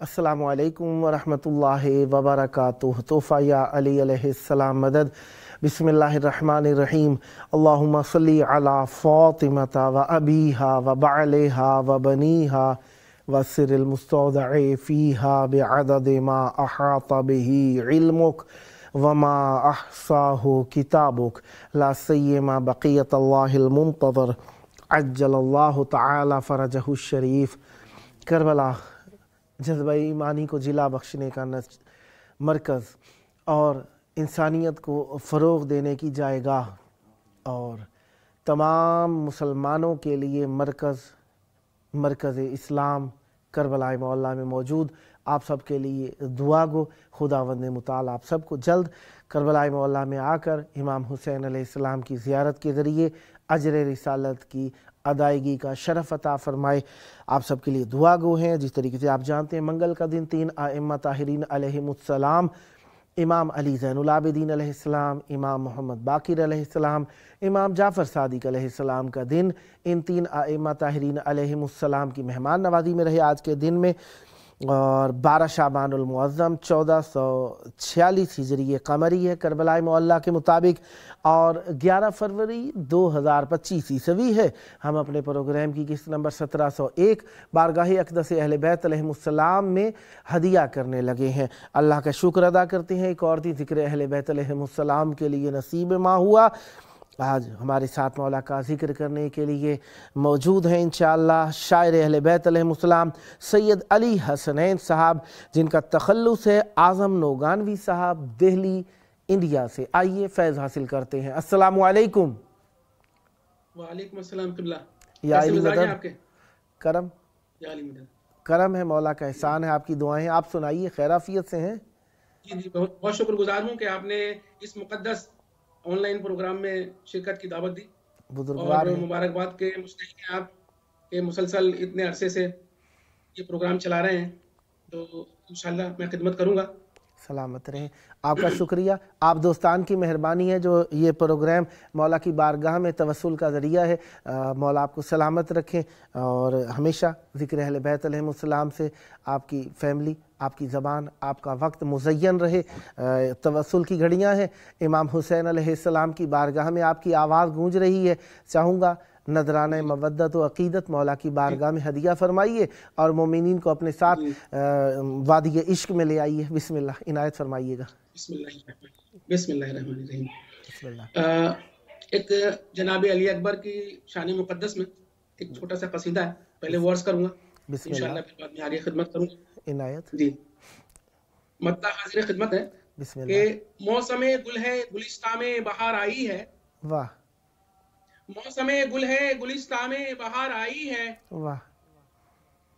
अस्सलामु अलैकुम वरहमतुल्लाहि वबरकातुहू। तोहफ़ा या अली अलैहिस्सलाम मदद। बिस्मिल्लाहिर्रहमानिर्रहीम। अल्लाहुम्मा सल्ली अला फ़ातिमता व अबीहा व बअलिहा व बनीहा व सिरिल मुस्तौदअ फ़ीहा बिअदद मा अहाता बिही इल्मुक व मा अहसाहु किताबुक ला सय्यमा बक़ियतुल्लाहिल मुंतज़र अज्जलल्लाहु तआला फ़रजहु शरीफ। करबला जज्बा ईमानी को जिला बख्शने का मरकज़ और इंसानियत को फ़रोग़ देने की जायगाह और तमाम मुसलमानों के लिए मरकज़ इस्लाम करबला मौला में मौजूद आप सब के लिए दुआ गो। खुदावंद मुताल आप सबको जल्द करबला मौला में आकर इमाम हुसैन अलैहिस्सलाम की ज़ियारत के ज़रिए अजर रिसालत की अदायगी का शरफ़ अता फ़रमाए। आप सब के लिए दुआ गो हैं। जिस तरीके से आप जानते हैं मंगल का दिन 3 आइम्मा ताहिरीन अलैहिमुस्सलाम, इमाम अली ज़ैनुल आबिदीन अलैहिस्सलाम, इमाम मोहम्मद बाक़िर अलैहिस्सलाम, इमाम जाफ़र सादिक़ अलैहिस्सलाम का दिन, इन 3 आइम्मा ताहिरीन अलैहिमुस्सलाम की मेहमान नवाज़ी में रहे आज के दिन में। और 12 शाबानुल मुअज़्ज़म 1446 हिजरी कमरी है करबला मौला के मुताबिक और 11 फरवरी 2025 ईस्वी है। हम अपने प्रोग्राम की किस्त नंबर 1701 बारगाह अक़दस अहले बैत अलैहिमुस्सलाम में हदिया करने लगे हैं। अल्लाह का शुक्र अदा करते हैं एक और दी ज़िक्र अहले बैत अलैहिमुस्सलाम के लिए नसीब माँ हुआ। आज हमारे साथ मौला का ज़िक्र करने के लिए मौजूद हैं इंशाअल्लाह शायर अहले बैत अलैहिमुस्सलाम सैयद अली हसनैन साहब, जिनका तखल्लुस है आज़म नौगानवी साहब, दिल्ली इंडिया से। आइए फैज़ हासिल करते हैं। अस्सलामु अलैकुम। वालेकुम अस्सलाम क़िबला। या अली मदद। आपके करम या अली मदद। करम है, मौला का एहसान है, आपकी दुआएं। आप सुनाइए, खैराफियत से हैं? जी जी, बहुत बहुत शुक्रगुजार हूँ कि आपने इस मुक़द्दस ऑनलाइन प्रोग्राम में शिरकत की दावत दी बुजुर्गवार और मुबारकबाद के मुस्तहिक़ हैं आप के मुसलसल इतने अरसे से ये प्रोग्राम चला रहे हैं, तो इंशाअल्लाह मैं खिदमत करूँगा। सलामत रहें। आपका शुक्रिया, आप दोस्तान की मेहरबानी है जो ये प्रोग्राम मौला की बारगाह में तवस्सुल का ज़रिया है। मौला आपको सलामत रखें और हमेशा ज़िक्र अहले बैत अलैहिमुस्सलाम से आपकी फ़ैमिली, आपकी ज़बान, आपका वक्त मुज़य्यन रहे। तवस्सुल की घड़ियाँ हैं। इमाम हुसैन अलैहिस्सलाम की बारगाह में आपकी आवाज़ गूंज रही है। चाहूँगा नजराना मवद्दत व अक़ीदत मौला की बारगाह में हदिया फरमाइए और मोमिनीन को अपने साथ वादी इश्क में ले आइए। बिस्मिल्लाह, इनायत फरमाइएगा। बिस्मिल्लाहिर्रहमानिर्रहीम। एक जनाब अली अकबर की शान मुक़द्दस में एक छोटा सा कसीदा है, पहले वर्स करूँगा इंशाअल्लाह, फिर बाद में आगे खिदमत करूँगा। इनायत जी, मत्ता हाज़िर खिदमत है कि मौसमे गुल है गुलिस्तां में बहार आई है। वाह। मौसमे गुल है गुलिस्तां में बहार आई है। वाह।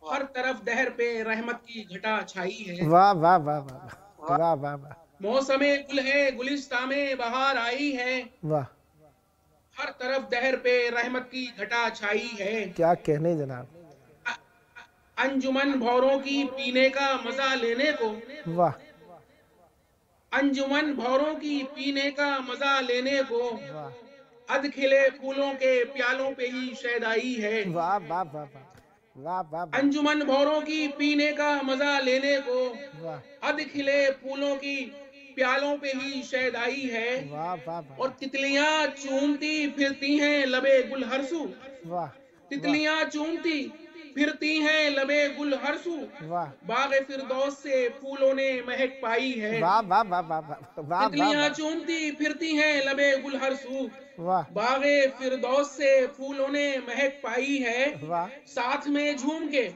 हर तरफ दहर पे रहमत की घटा छाई है। वाह वाह वाह वाह वाह वाह वाह। मौसमे गुल है गुलिस्तां में बहार आई है। वाह। हर तरफ दहर पे रहमत की घटा छाई है। क्या कहने जनाब। अंजुमन भौरों की पीने का मजा लेने को। वाह। अंजुमन भौरों की पीने का मजा लेने को। वाह। अध खिले फूलों के प्यालों पे ही शहद आई है। वाह वाह वाह वाह वाह। अंजुमन भौरों की पीने का मजा लेने को। वाह। अध खिले फूलों की प्यालों पे ही शहद आई है। वाह वाह। और तितलियां चूमती फिरती हैं लबे गुल हरसू। वाह। तितलियां चूमती फिरती हैं लबे गुल हरसू। वाह। बाग़े फिरदौस से फूलों ने महक पाई है। वाह वाह वाह वाह। तितलियां चूमती फिरती हैं लबे गुल हरसू। वाह। बाग़े फिरदौस से फूलों ने महक पाई है। वाह। साथ में झूम के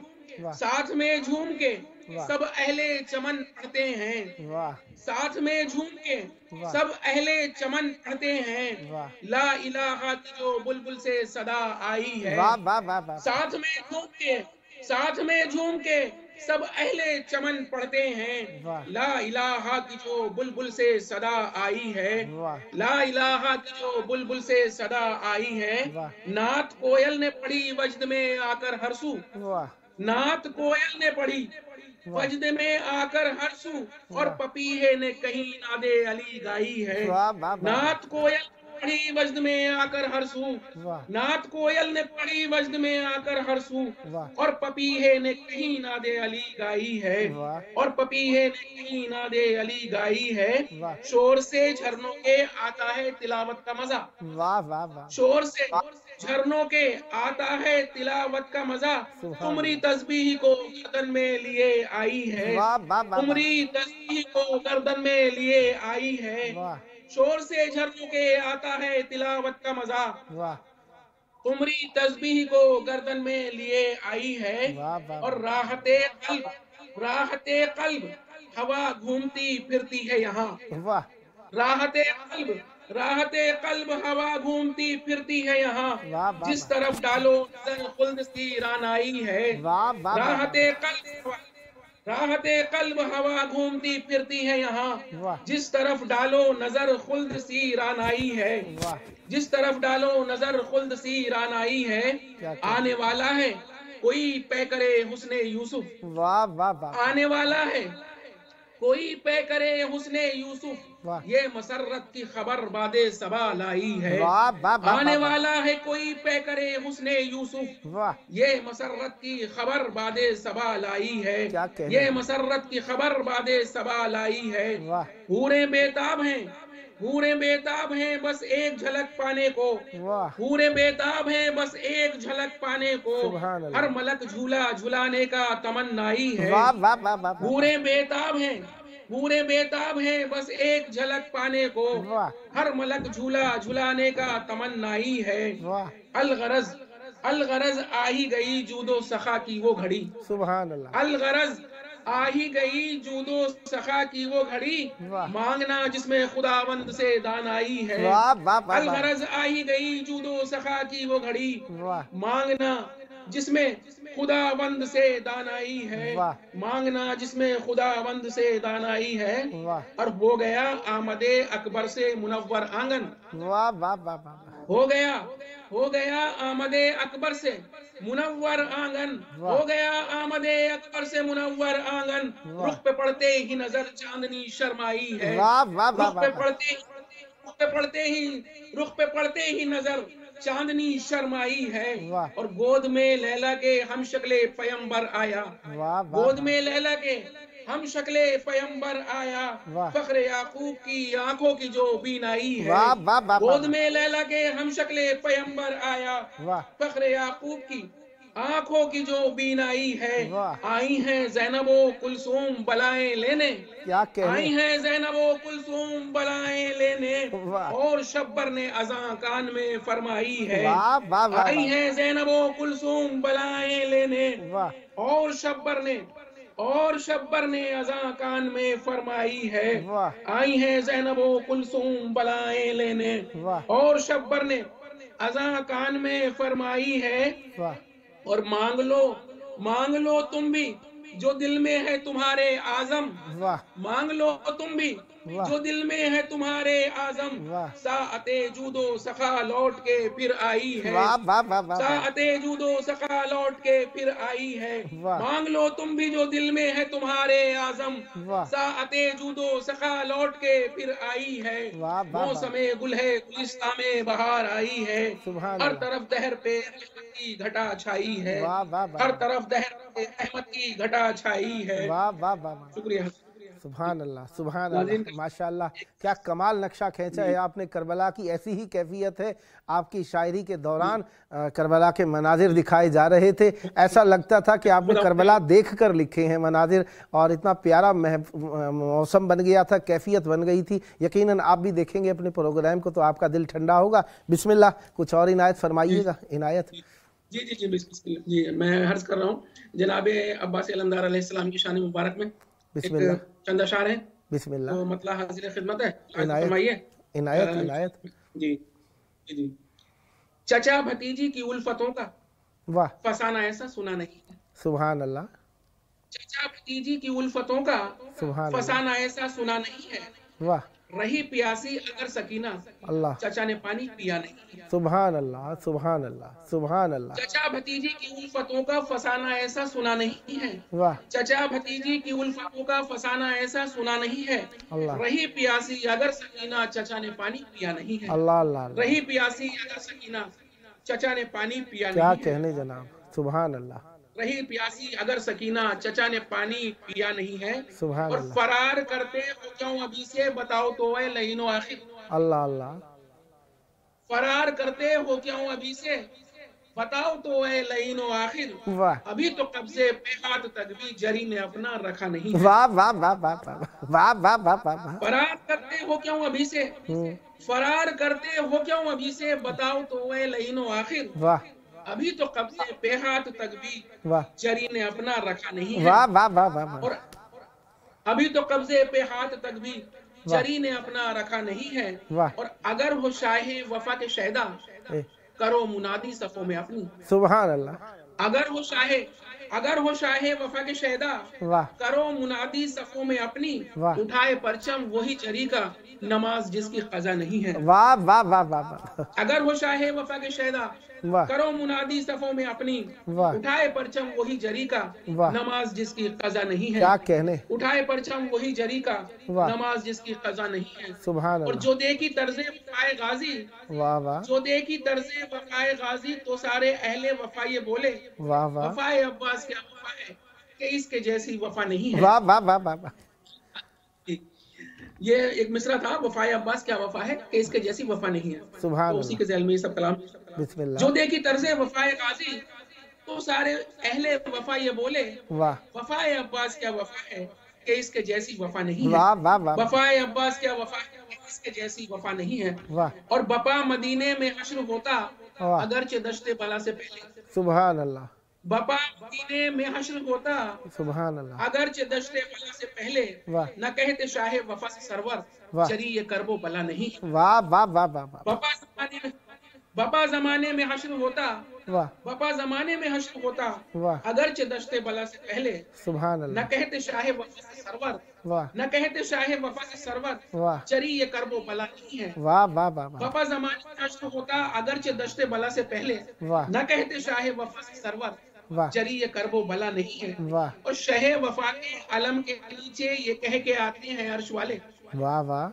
सब अहले चमन पढ़ते हैं। वाह। साथ में झूम के सब अहले चमन पढ़ते हैं। वाह। ला इलाहा की जो बुलबुल से सदा आई है। वाह वाह वाह। साथ में झूम के सब अहले चमन पढ़ते हैं। ला इलाहा की जो बुलबुल से सदा आई है, ला इलाहा की जो बुलबुल से सदा आई है, नात कोयल ने पढ़ी वजद में आकर हरसू, नात कोयल ने पढ़ी वजद में आकर हरसू, और पपीहे ने कहीं नादे अली गाई है। नात कोयल पढ़ी वजद में आकर हरसू, नात कोयल ने पढ़ी वजद में आकर हरसू, और पपीहे ने कहीं नादे अली गाई है, और पपीहे ने कहीं नादे अली गाई है। शोर से झरनों के आता है तिलावत का मजा, वाह वाह वाह, शोर से झरनों के आता है तिलावत का मजा, तुमरी तस्बीह को गर्दन में लिए आई है, तुमरी तस्बीह को गर्दन में लिए आई है। शोर से झरनों के आता है तिलावत का मजा, तुमरी तस्बीह को गर्दन में लिए आई है। और राहते कल्ब हवा घूमती फिरती है यहाँ, राहते कल्ब हवा घूमती फिरती है यहाँ, जिस तरफ डालो नजर खुल्द सी रानाई है। राहते कल्ब हवा घूमती फिरती है यहाँ, जिस तरफ डालो नजर खुल्द सी रानाई है, जिस तरफ डालो नजर खुल्द सी रानाई है। आने वाला है कोई पे करे हुस्ने यूसुफ, वाह वाह वाह, आने वाला है कोई पे करे हुस्ने यूसुफ, ये मसरत की खबर बादे सबा लाई है। आने वाला है कोई पे करे हुस्ने यूसुफ, ये मसरत की खबर बादे सबा लाई है, ये मसरत की खबर बादे सबा लाई है। हूरें बेताब हैं, हूरें बेताब हैं बस एक झलक पाने को, हूरें बेताब हैं बस एक झलक पाने को, हर मलक झूला झुलाने का तमन्नाई है। हूरें बेताब हैं, हूरे बेताब हैं बस एक झलक पाने को, हर मलक झूला झुलाने का तमन्नाई है। अलगरज अलगरज आ ही गई जूदो सखा की वो घड़ी, सुभान अल्लाह, अलगरज आ ही गई जूदो सखा की वो घड़ी, मांगना जिसमें खुदावंद से दानाई है। अलगरज आ ही गई जूदो सखा की वो घड़ी, मांगना जिसमें खुदावंद से दानाई है, मांगना जिसमें खुदावंद से दानाई है। और हो गया आमदे अकबर से मुनव्वर आंगन, वाह वाह वाह, हो गया आमदे अकबर से मुनव्वर आंगन, हो गया आमदे अकबर से मुनव्वर आंगन, रुख पे पड़ते ही नजर चांदनी शर्माई है। रुख पे पड़ते ही नजर चांदनी शर्माई है। और गोद में लैला के हम शक्ले पैगंबर आया, गोद में लैला के हम शक्ले पैगंबर आया, फख्रे याकूब की आंखों की जो बीनाई है। गोद में लैला के हम शक्ले पैगंबर आया, फख्रे याकूब की आंखों की जो बीनाई है। आई हैं ज़ैनबो कुलसूम बलाएं लेने, आई हैं ज़ैनबो कुलसूम बलाएं लेने, और शब्बर ने अज़ां कान में फरमाई है। आई हैं ज़ैनबो कुलसूम बलाएं लेने, और शब्बर ने अज़ां कान में फरमाई है। आई हैं ज़ैनबो कुलसूम बलाएं लेने, और शब्बर ने अज़ां कान में फरमाई है। और मांग लो तुम भी जो दिल में है तुम्हारे आजम, मांग लो तुम भी जो दिल में है तुम्हारे आजम, साअते जूदो सखा लौट के फिर आई है। साअते जूदो सखा लौट के फिर आई है। मांग लो तुम भी जो दिल में है तुम्हारे आजम, साअते जूदो सखा लौट के फिर आई है। मौसमे गुल है गुलिस्तां में बहार आई है, हर तरफ दहर पे रहमत की घटा छाई है, हर तरफ दहर पे रहमत की घटा छाई है। शुक्रिया। सुभान अल्लाह, सुभान अल्लाह, माशाअल्लाह, क्या कमाल नक्शा खींचा है आपने। करबला की ऐसी ही कैफियत है। आपकी शायरी के दौरान करबला के मनाजिर दिखाए जा रहे थे, ऐसा लगता था कि आपने करबला देख कर लिखे हैं मनाजिर, और इतना प्यारा मौसम बन गया था, कैफियत बन गई थी। यकीनन आप भी देखेंगे अपने प्रोग्राम को तो आपका दिल ठंडा होगा। बिस्मिल्लाह, कुछ और इनायत फरमाइएगा। इनायत जी, मैं अर्ज कर रहा हूँ जनाब अब्बास अलमदार अलैहिस्सलाम की शान मुबारक में बिस्मिल्लाह चंद अशार है। बिस्मिल्लाह, तो मतलब हाजिर खिदमत है, फरमाइए। इनायत जी। चचा भतीजी की उल्फतों का वाह फसाना ऐसा सुना नहीं है। सुभान अल्लाह। चचा भतीजी की उल्फतों का फसाना ऐसा सुना नहीं है। वाह। रही प्यासी अगर सकीना, अल्लाह, चचा ने पानी पिया नहीं है। सुभान अल्लाह, सुभान अल्लाह, सुभान अल्लाह। चचा भतीजी की उल्फतों का फसाना ऐसा सुना नहीं है। वाह। चचा भतीजी की उल्फतों का फसाना ऐसा सुना नहीं है। अल्लाह, रही प्यासी अगर सकीना, चचा ने पानी पिया नहीं है। अल्लाह अल्लाह। रही प्यासी अगर सकीना, चचा ने पानी पिया क्या नहीं है। कहने जनाब, सुभान अल्लाह। रही प्यासी अगर सकीना, चचा ने पानी पिया नहीं है। सुभान और अल्लाह। फरार करते हो क्यों अभी से, बताओ तो वह लहीनो आखिर। अल्लाह अल्लाह। फरार करते हो क्यों अभी से, बताओ तो वह लहीनो आखिर। वाह अभी तो कब्जे पे हाथ तक भी जरी ने अपना रखा नहीं है। वाह वाह वाह वाह वाह वाह वाह वाह। फरार करते हो क्यों अभी से, फरार करते हो क्यों अभी से, बताओ तो वह लहीनो आखिर। वाह। अभी तो कब्जे पे हाथ तक भी वाह जरी ने अपना रखा नहीं है। वाह वाह वाह वाह। और अभी तो कब्जे पे हाथ तक भी जरी ने अपना रखा नहीं है। वाह। और अगर हो शाहे वफा के शहदा, करो मुनादी सफों में अपनी। सुभान अल्लाह। अगर हो शाहे वफा के शहदा, वाह। करो मुनादी सफों में अपनी। वाह। उठाए परचम वही जरी का, नमाज जिसकी कजा नहीं है। वाह वाह वाह वाह। अगर हो शाहे वफा के शहदा, वाह। करो मुनादी सफों में अपनी। वाह। उठाए परचम वही जरी का, वाह। नमाज जिसकी कजा नहीं है। क्या कहने। उठाए परचम वही जरी का, वाह। नमाज जिसकी कजा नहीं है। सुभान और अल्लाह। जो देखी तर्जे वफाए गाजी, वाह वाह। जो देखी तर्जे वफाए गाजी, तो सारे अहले वफा ये बोले, वाह वाह। वफाए अब्बास क्या वफा है, कि इसके जैसी वफा नहीं है। वाह वाह वाह वाह। ये एक मिसरा था, वफाए अब्बास क्या वफा है, कि इसके जैसी वफा नहीं है। सुभान तो उसी के ज़ैल में ये सब कलाम। बिस्मिल्लाह। जो देखी तर्जे वफाए गाजी, तो सारे अहले वफा ये बोले, वाह। वफाए अब्बास क्या वफा है, कि इसके जैसी वफा नहीं है। वाह वाह वाह। वफाए अब्बास क्या वफा है, कि इसके जैसी वफा नहीं है। वाह। और बपा मदीने में हश्र होता, वाह। अगरचे दश्ते बला से पहले। सुभान अल्लाह। बपा मदीने में हश्र होता, सुभान अल्लाह। अगरचे दश्ते बला से पहले। वाह। न कहते शाहे वफा से सरवर, वाह। चरी ये करबो बला नहीं। वाह वाह वाह वाह वाह। बपा जमाने में हश्र होता, वाह। बपा जमाने में हश्र होता, वाह। अगरचे दश्ते बला से पहले। सुभान न अल्लाह। कहते शाहे वफा से सरवर, वाह। न कहते शाहे वफा से सरवर, वाह। चरी ये करबो बला नहीं है। वाह वाह वाह वाह। बपा जमाने में हश्र होता, अगरचे दश्ते बला से पहले। वाह। न कहते शाहे वफा से सरवर, वाह। चरी ये करबो बला नहीं है। वाह। और शहे वफा के अलम के नीचे ये कह के आते हैं अर्श वाले। वाह वाह।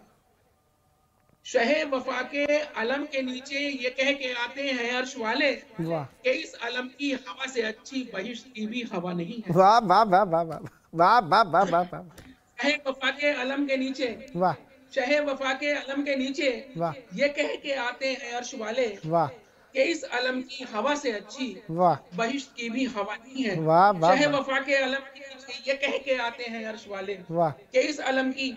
शहे वफा के अलम के नीचे ये कह के आते हैं अर्श वाले, वाह। कि इस अलम की हवा से अच्छी बहिश्त की भी हवा नहीं है। वाह वाह वाह वाह वाह वाह वाह वाह वाह वाह। शहे वफा के अलम के नीचे, वाह। शहे वफा के अलम के नीचे वाह। ये कह के आते हैं अर्श वाले, वाह। कि इस अलम की हवा से अच्छी वाह। बहिश्त की भी हवा नहीं है। वाह वाह शहे वाह। वफा के अलम के नीचे ये कह के आते हैं अर्श वाले, वाह। कि इस अलम की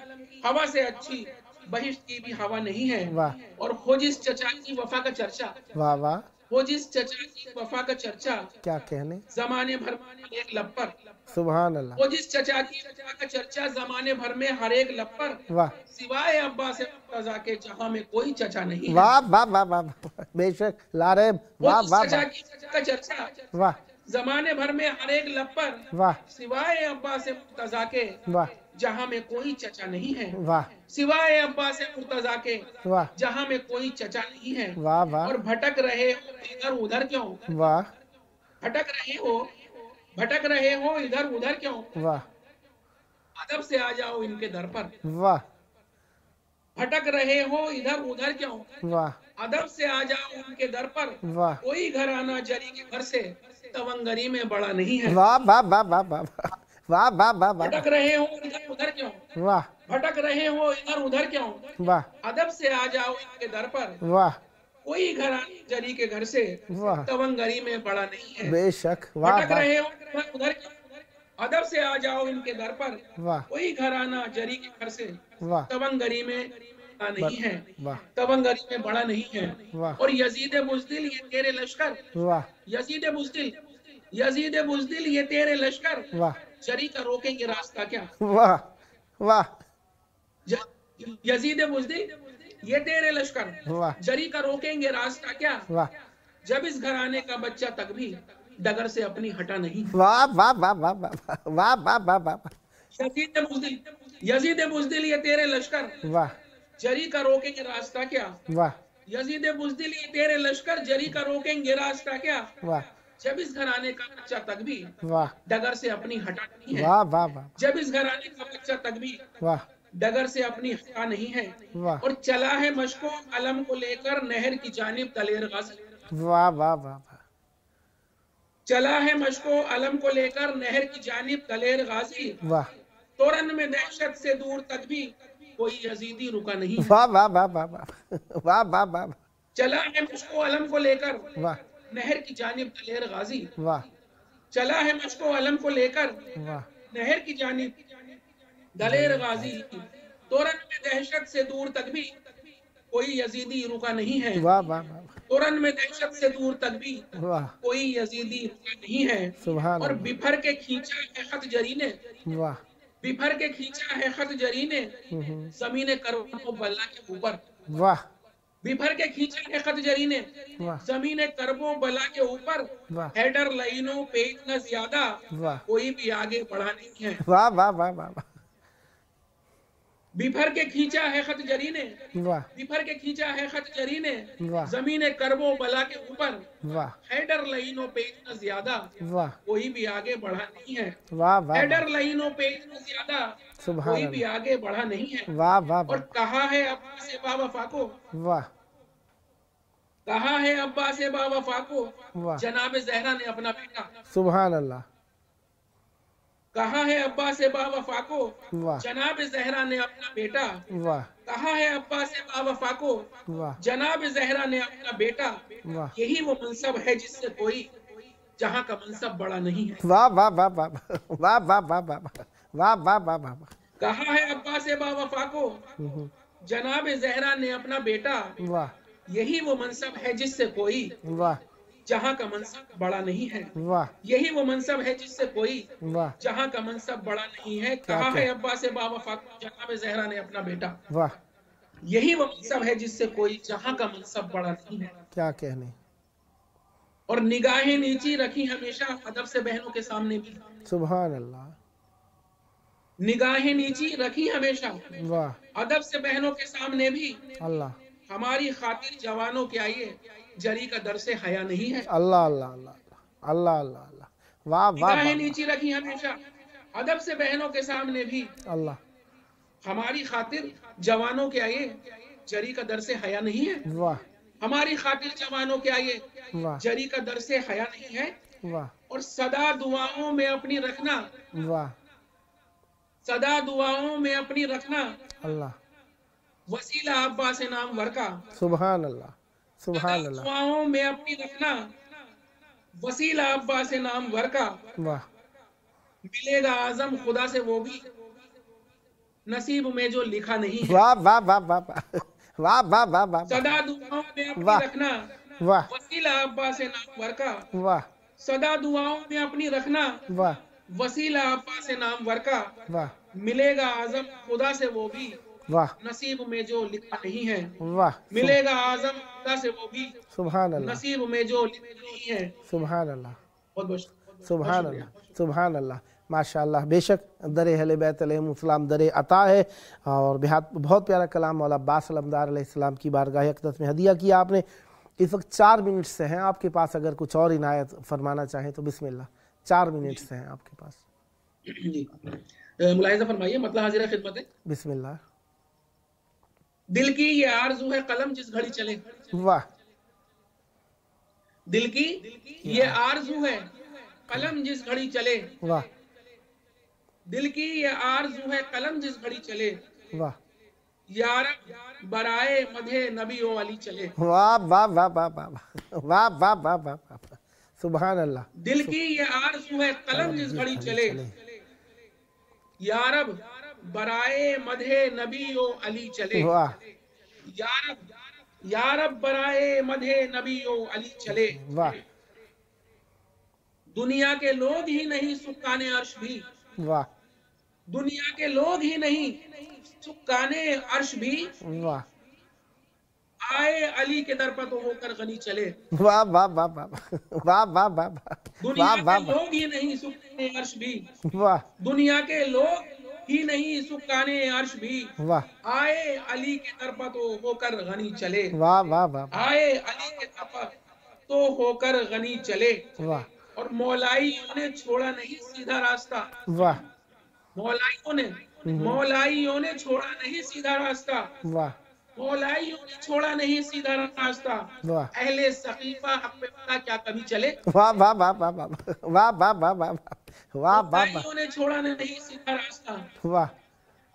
हवा से अच्छी बहिश्त की भी हवा नहीं है। वाह। और हो जिस चचा की वफा का चर्चा, वाह वाह। हो जिस चचा की वफा का चर्चा, क्या कहने। जमाने भर में एक लब पर। सुभान अल्लाह। वो जिस चचा की वफा का चर्चा, जमाने भर में हर एक लब पर। वाह। सिवाय अब्बास मुर्तजा के जहां में कोई चचा नहीं है। वाह वाह वाह वाह। बेशक लारेब। वाह वो वाह जिस चचा वाह। की वफा का चर्चा, वाह। जमाने भर में हर एक लब पर। वाह। सिवाय अब्बास मुर्तजा के वाह। जहां में कोई चचा नहीं है। वाह। सिवाय अब्बास मुर्तजा के वाह। जहां में कोई चचा नहीं है। वाह वाह। और भटक रहे हो इधर उधर क्यों, वाह। भटक रहे हो इधर उधर क्यों। वाह। अदब से आ जाओ इनके दर पर। वाह। भटक रहे हो इधर उधर क्यों, वाह। अदब से आ जाओ उनके दर पर। वाह। कोई घराना जरी के घर से तवंगरी में बड़ा नहीं है। वाह वाह वाह वाह वाह वाह वाह वाह वाह। भटक रहे हो इधर उधर क्यों, वाह। भटक रहे हो इधर उधर क्यों, वाह। अदब से आ जाओ इनके दर पर। वाह। कोई घराना जरी के घर से वाह। तवंगरी में बड़ा नहीं है। बेशक। वाह भटक वाह। रहे हो इधर उधर क्यों, अदब से आ जाओ इनके दर पर। वाह। कोई घराना जरी के घर से वाह। तवंगरी में बड़ा नहीं है। वाह। तवंगरी में बड़ा नहीं है। वाह। और यजीद बुज़दिल ये तेरे लश्कर, वाह। यजीद बुज़दिल ये तेरे लश्कर, वाह। जरी का रोकेंगे रास्ता क्या। वाह। वाह। यजीद बुज़दिल ये तेरे लश्कर, वाह। जरी का रोकेंगे रास्ता क्या। वाह। जब इस घराने का बच्चा तक भी डगर से अपनी हटा नहीं। वाह वाह वाह वाह वाह वाह वाह वाह वाह। यजीद बुज़दिल ये तेरे लश्कर, वाह। जरी का रोकेंगे रास्ता क्या। वाह। यजीद बुज़दिल ये तेरे लश्कर, जरी का रोकेंगे रास्ता क्या। वाह। जब इस घराने का बच्चा तकबीर, वाह। डगर से अपनी हटा नहीं है। वाह वाह वाह। जब इस घराने का बच्चा तकबीर, वाह। डगर से अपनी हटा नहीं है। वाह। और चला है मशको अलम को लेकर नहर की जानिब दलेर गाजी। वाह वाह वाह वाह। चला है मशको अलम को लेकर नहर की जानिब दलेर गाजी। वाह। तोरन में दहशत से दूर तक भी कोई यजीदी रुका नहीं। वाह वाह वाह वाह वाह वाह वाह। चला है मशको अलम को लेकर वाह। नहर की जानिब दलेर गाजी। वाह। चला है मशको अलम को लेकर वाह। नहर की जानिब दलेर गाजी। तोरन में दहशत से दूर तक भी कोई यजीदी रुका नहीं है। वाह वाह वाह। तोरन में दहशत से दूर तक भी वाह। कोई यजीदी रुका नहीं है। सुभान और अल्लाह। बिफर के खींचा है खत जरी ने, वाह। बिफर के खींचा है खत जरी ने जमीन करबो बला के ऊपर। वाह। बिफर के खींचा है खत जरी ने वाह। जमीन करबो बला के ऊपर। वाह। हेडर लाइनों पेज न ज्यादा वाह। कोई भी आगे बढ़ा नहीं है। वाह वाह वाह वाह। बिफर के खींचा है खत जरी ने, वाह। बिफर के खींचा है खत जरी ने वाह। जमीन करबो बला के ऊपर। वाह। हेडर लाइनों पेज न ज्यादा वाह। कोई भी आगे बढ़ा नहीं है। वाह वाह। हेडर लाइनों पेज न ज्यादा सुभान कोई भी आगे बढ़ा नहीं है। वाह वाह और वाह। कहा है अब्बास बावफा को, वाह। कहा है अब्बास बावफा को वाह। जनाब जहरा ने अपना बेटा। सुभान अल्लाह। कहा है अब्बास बावफा को वाह। जनाब जहरा ने अपना बेटा। वाह। कहा है अब्बास बावफा को वाह। जनाब जहरा ने अपना बेटा। वाह। यही वो मनसब है जिससे कोई जहाँ का मनसब बड़ा नहीं है। वाह वाह वाह वाह वाह वाह वाह वाह वाह वाह वाह वाह। कहा है अब्बास बावफा को जनाब जहरा ने अपना बेटा। वाह। यही वो मनसब है जिससे कोई वाह। जहाँ का मनसब बड़ा नहीं है। वाह। यही वो मनसब है जिससे कोई वाह। जहाँ का मनसब बड़ा नहीं है। कहा है अब्बास बावफा को जनाब जहरा ने अपना बेटा। वाह। यही वो मनसब है जिससे कोई जहाँ का मनसब बड़ा नहीं है। क्या कहने। और निगाहें नीची रखी हमेशा अदब से बहनों के सामने भी। सुभान अल्लाह। निगाहें नीची रखी हमेशा वाह। अदब से बहनों के सामने भी। अल्लाह। हमारी खातिर जवानों के आइए जरी का दर से हया नहीं है। अल्लाह अल्लाह अल्लाह अल्लाह अल्लाह अल्लाह। वाह वाह। निगाहें नीची रखी हमेशा अदब से बहनों के सामने भी। अल्लाह। हमारी खातिर जवानों के आइए जरी का दर से हया नहीं है। वाह। हमारी खातिर जवानों के आइए वाह। जरी का दर से हया नहीं है। वाह। और सदा दुआओं में अपनी रखना, वाह। सदा दुआओं में अपनी रखना अल्लाह। वसीला अब्बास नाम वर का। सुभान अल्लाह। सुभान अल्लाह। दुआओं में अपनी रखना वसीला अब्बास नाम वर का। वाह। मिलेगा आजम खुदा से वो भी नसीब में जो लिखा नहीं है। वाह वाह वाह वाह वाह वाह वाह वाह। सदा दुआओं में अपनी वाह। रखना वाह। वसीला अब्बास नाम वर का। वाह। सदा दुआओं में अपनी रखना वाह। वसीला अब्बास नाम वर का। वाह। मिलेगा आजम खुदा से वो भी वाह। नसीब में जो लिखा नहीं है। वाह। मिलेगा आजम खुदा से वो भी सुभान अल्लाह। नसीब में जो लिखा नहीं है। सुभान अल्लाह। बहुत बहुत सुभान अल्लाह। सुभान अल्लाह। माशाअल्लाह। बेशक दर अहले बैत अलैहिमुस्सलाम दर अता है। और बहुत प्यारा कलाम मौला अब्बास अलमदार अलैहिस्सलाम की बारगाह अक़दस में हदिया किया आपने। इस वक्त 4 मिनट से हैं आपके पास, अगर कुछ और इनायत फरमाना चाहें तो बिस्मिल्लाह। 4 मिनट से हैं आपके पास। मुलाहिज़ा फरमाइए, मतलब हाजिर खिदमत है। बिस्मिल्लाह। दिल की ये आरज़ू है कलम जिस घड़ी चले। वाह। दिल की ये आरज़ू है कलम जिस घड़ी चले। वाह। दिल की ये आरज़ू है कलम जिस घड़ी चले। वाह। यारब बराए मधे नबी ओ अली चले। वाह वाह वाह वाह वाह वाह वाह वाह वाह। सुभान अल्लाह। दिल की ये आरज़ू है कलम जिस घड़ी चले। यारब बराए मधे नबी ओ अली चले। वाह। यारब बराए मधे नबी ओ अली चले। वाह। दुनिया के लोग ही नहीं सुक्काने अर्श भी। वाह। दुनिया के लोग ही नहीं सुक्काने अर्श भी वाह। आए अली के दर पर तो होकर गनी चले। वाह वाह वाह वाह वाह वाह वाह दुनिया के लोग ही नहीं सुखाने अर्श भी, वाह, दुनिया के लोग ही नहीं सुखाने अर्श भी, वाह, आए अली के दर पर तो होकर गनी चले। वाह वाह वाह, आए अली के दर पर तो होकर गनी चले। वाह, और मौलाइयों ने छोड़ा नहीं सीधा रास्ता, वाह, मौलाइयों ने छोड़ा नहीं सीधा रास्ता, वाह, मौलाइयों ने छोड़ा नहीं सीधा रास्ता। वाह, अहले सकीफा हक पे पता क्या कभी चले। वाह वाह वाह वाह वाह वाह वाह वाह वाह वाह, मौलाइयों ने छोड़ा नहीं सीधा रास्ता, वाह,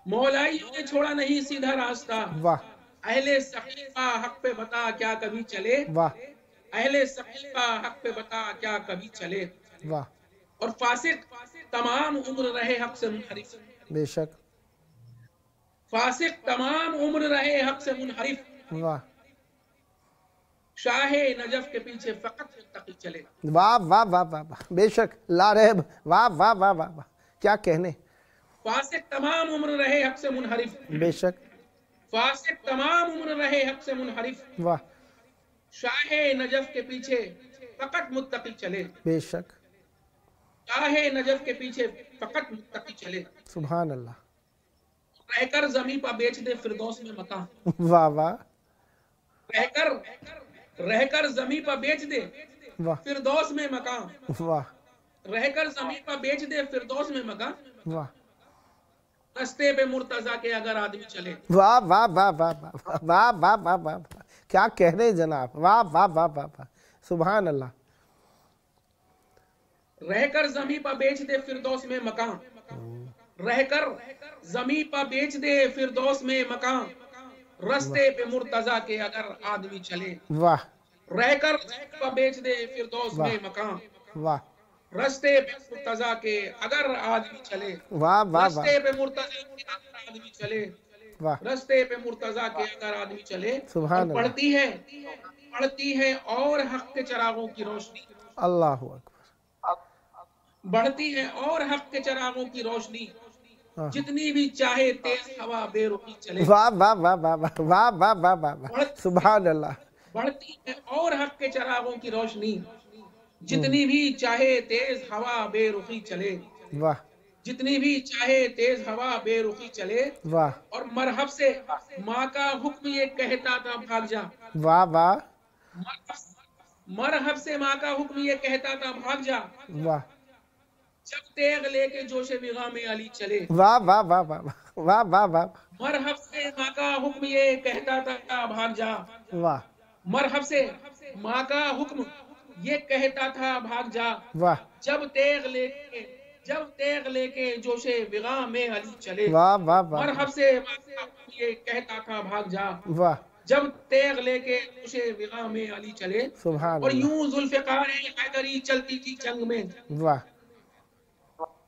मौलाइयों ने छोड़ा नहीं सीधा रास्ता। वाह, अहले सकीफा हक पे बता क्या कभी चले, वाह, अहले सकीफा हक पे बता क्या कभी चले। वाह, और फासिक तमाम उम्र रहे हक से मुनहरिफ, बेशक, फासिक तमाम उम्र रहे हक से मुनहरिफ। वाह, शाहे नजफ के पीछे फकत मुत्तकी चले। वाह वाह वाह वाह वाह, बेशक, लारेब, वाह वाह वाह वाह वाह, क्या कहने। फासिक तमाम उम्र रहे हक से मुनहरिफ, बेशक, फासिक तमाम उम्र रहे हक से मुनहरिफ। वाह, शाहे नजफ के पीछे फकत मुत्तकी चले, बेशक, शाहे नजफ के पीछे फकत मुत्तकी चले। सुभान अल्लाह, रहकर जमीन पर बेच दे फिरदौस में मकान, वाह वाह, रहकर जमीन पर बेच दे वाह, फिरदौस में मकान, वाह, रहकर जमीन पर बेच दे फिरदौस में मकान। वाह, रस्ते पे मुर्तजा के अगर आदमी चले। वाह वाह वाह वाह वाह वाह वाह वाह वाह, क्या कहने जनाब, वाह वाह वाह वाह वाह, सुभान अल्लाह। रहकर जमीन पर बेच दे फिरदौस में मकान, रहकर जमीन पर बेच दे फिरदौस में मकान। रस्ते पे मुर्तजा के अगर आदमी चले। वाह, रहकर पर बेच दे फिरदौस में मकान, वाह, रस्ते पे मुर्तजा के अगर आदमी चले। वाह वाह, रस्ते पे मुर्तजा के अगर आदमी चले, वाह, रस्ते पे मुर्तजा के अगर आदमी चले। सुभान अल्लाह, बढ़ती है और हक के चरागों की रोशनी, अल्लाह अकबर, बढ़ती है और हक के चरागों की रोशनी। जितनी भी चाहे तेज हवा बेरुखी चले। वाह वाह वाह वाह वाह वाह वाह वाह वाह, सुभान अल्लाह। बढ़ती है और हक के चरागों की रोशनी, जितनी भी चाहे तेज हवा बेरुखी चले। वाह, जितनी भी चाहे तेज हवा बेरुखी चले। वाह, और मरहब से माँ का हुक्म ये कहता था भाग जा। वाह वाह, मरहब से माँ का हुक्म ये कहता था भाग जा। वाह, जब तेग लेके जोशे बिगा में अली चले। वाह वाह वाह वाह वाह वाह वाह, मरहब से माँ का हुक्म ये कहता था भाग जा। वाह, मरहब से माँ का हुक्म ये कहता था भाग जा। वाह, जब तेग लेके जोशे बिगा में अली चले। वाह वाह वाह, मरहब से माँ का हुक्म ये कहता था भाग जा। वाह, जब तेग लेके जोशे बिगा में अली चले। सुभान और अल्लाह, यूं जुल्फ़िकार हैदरी चलती थी जंग में। वाह,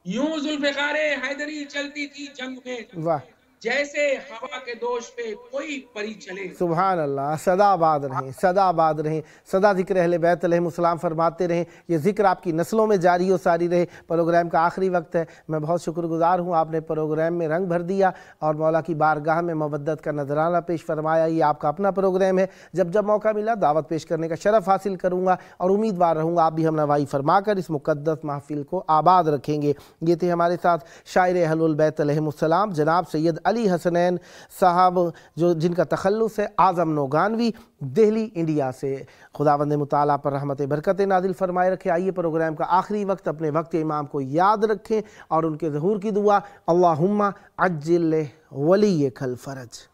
यूं जुल्फ़िकार हैदरी चलती थी जंग में। वाह, जैसे हवा के दोष पे कोई परी चले। सुभान अल्लाह, सदा आबाद रहें, सदा आबाद रहें, सदा जिक्र अहले बैत अलैहिमुस्सलाम फरमाते रहें। ये जिक्र आपकी नस्लों में जारी और सारी रहे। प्रोग्राम का आखिरी वक्त है, मैं बहुत शुक्रगुजार हूँ, आपने प्रोग्राम में रंग भर दिया और मौला की बारगाह में मवद्दत का नजराना पेश फरमाया। ये आपका अपना प्रोग्राम है, जब जब मौका मिला दावत पेश करने का शरफ हासिल करूँगा और उम्मीदवार रहूँगा आप भी हम नवाई फरमा कर इस मुक़द्दस महफिल को आबाद रखेंगे। ये थे हमारे साथ शायर अहलुल बैत अलैहिमुस्सलाम जनाब सैयद अली हसनैन साहब, जो जिनका तखल्लुस है आज़म नौगानवी, दिल्ली इंडिया से। खुदावंद मुताला पर रहमत बरकत नाजिल फरमाए रखे। आइए प्रोग्राम का आखिरी वक्त अपने वक्त इमाम को याद रखें और उनके ज़हूर की दुआ, अल्लाहुम्मा अज्जिल वलियकल फरज।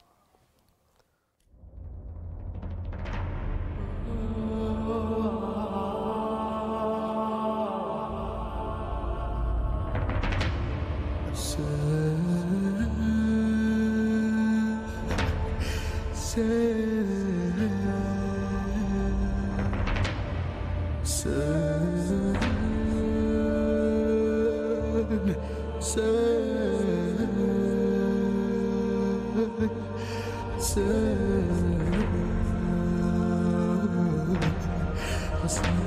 Sen